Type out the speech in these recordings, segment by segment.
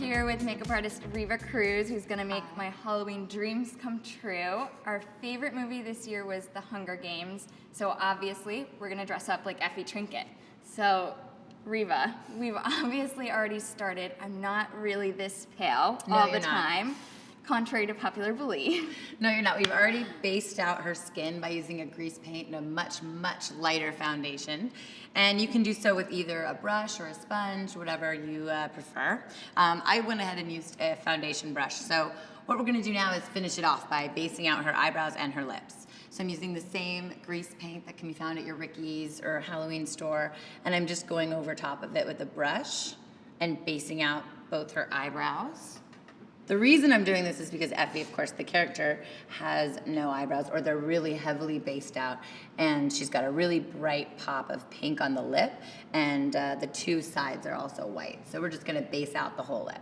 here with makeup artist Reiva Cruze, who's gonna make my Halloween dreams come true. Our favorite movie this year was The Hunger Games, so obviously we're gonna dress up like Effie Trinket. So, Reiva, we've obviously already started. I'm not really this pale all the time, contrary to popular belief. No, you're not. We've already based out her skin by using a grease paint and a much, much lighter foundation. And you can do so with either a brush or a sponge, whatever you prefer. I went ahead and used a foundation brush. So what we're gonna do now is finish it off by basing out her eyebrows and her lips. So I'm using the same grease paint that can be found at your Ricky's or Halloween store, and I'm just going over top of it with a brush and basing out both her eyebrows. The reason I'm doing this is because Effie, of course, the character, has no eyebrows, or they're really heavily based out, and she's got a really bright pop of pink on the lip, and the two sides are also white. So we're just gonna base out the whole lip.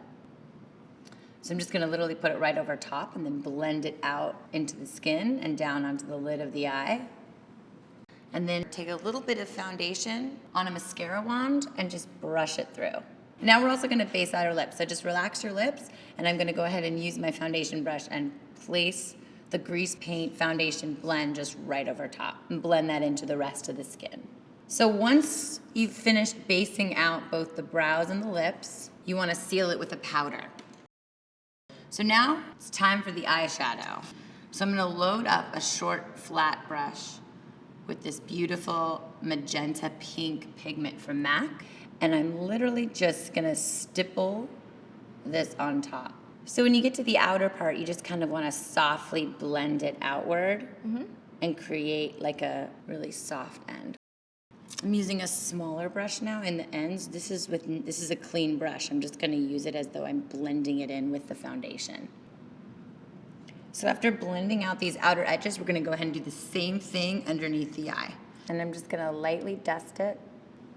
So I'm just gonna literally put it right over top and then blend it out into the skin and down onto the lid of the eye. And then take a little bit of foundation on a mascara wand and just brush it through. Now we're also gonna base out our lips. So just relax your lips, and I'm gonna go ahead and use my foundation brush and place the grease paint foundation blend just right over top and blend that into the rest of the skin. So once you've finished basing out both the brows and the lips, you wanna seal it with a powder. So now it's time for the eyeshadow. So I'm gonna load up a short, flat brush with this beautiful magenta pink pigment from M.A.C. And I'm literally just gonna stipple this on top. So when you get to the outer part, you just kind of wanna softly blend it outward and create like a really soft end. I'm using a smaller brush now in the ends. This is a clean brush. I'm just gonna use it as though I'm blending it in with the foundation. So after blending out these outer edges, we're gonna go ahead and do the same thing underneath the eye. And I'm just gonna lightly dust it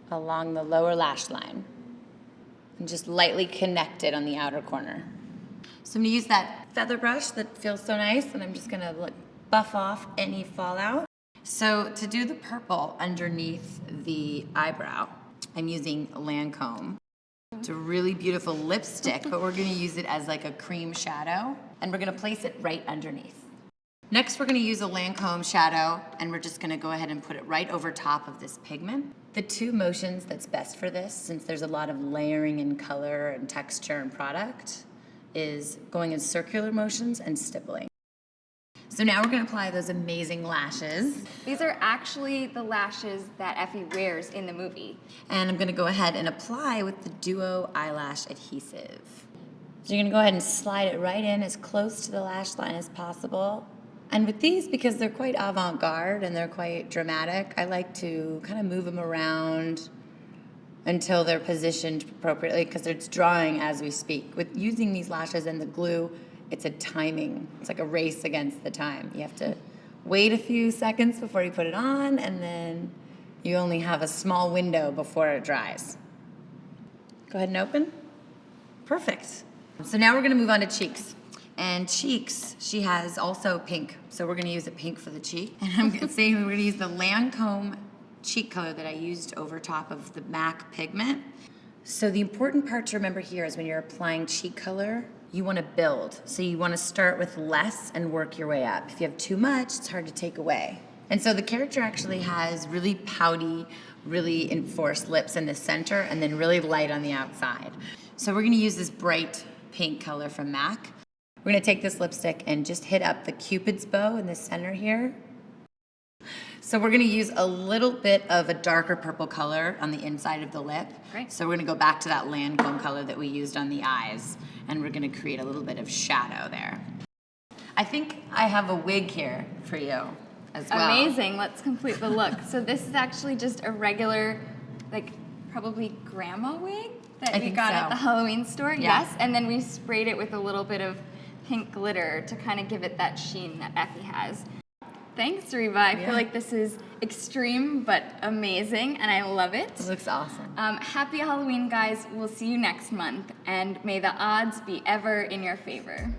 along the lower lash line and just lightly connect it on the outer corner. So I'm gonna use that feather brush that feels so nice, and I'm just gonna buff off any fallout. So to do the purple underneath the eyebrow, I'm using Lancome. It's a really beautiful lipstick, but we're gonna use it as like a cream shadow, and we're gonna place it right underneath. Next, we're gonna use a Lancome shadow, and we're just gonna go ahead and put it right over top of this pigment. The two motions that's best for this, since there's a lot of layering in color and texture and product, is going in circular motions and stippling. So now we're gonna apply those amazing lashes. These are actually the lashes that Effie wears in the movie. And I'm gonna go ahead and apply with the Duo Eyelash Adhesive. So you're gonna go ahead and slide it right in as close to the lash line as possible. And with these, because they're quite avant-garde and they're quite dramatic, I like to kind of move them around until they're positioned appropriately, because it's drawing as we speak. With using these lashes and the glue, it's a timing. It's like a race against the time. You have to wait a few seconds before you put it on, and then you only have a small window before it dries. Go ahead and open. Perfect. So now we're gonna move on to cheeks. And cheeks, she has also pink. So we're gonna use a pink for the cheek. And I'm saying we're gonna use the Lancome cheek color that I used over top of the M.A.C pigment. So the important part to remember here is when you're applying cheek color, you wanna build. So you wanna start with less and work your way up. If you have too much, it's hard to take away. And so the character actually has really pouty, really enforced lips in the center, and then really light on the outside. So we're gonna use this bright pink color from M.A.C. We're gonna take this lipstick and just hit up the Cupid's bow in the center here. So we're gonna use a little bit of a darker purple color on the inside of the lip. Great. So we're gonna go back to that Lancome color that we used on the eyes, and we're gonna create a little bit of shadow there. I think I have a wig here for you as well. Amazing, let's complete the look. So this is actually just a regular, like probably grandma wig that we got at the Halloween store. Yeah. Yes, and then we sprayed it with a little bit of pink glitter to kind of give it that sheen that Effie has. Thanks, Reiva. I feel like this is extreme but amazing, and I love it. It looks awesome. Happy Halloween, guys. We'll see you next month, and may the odds be ever in your favor.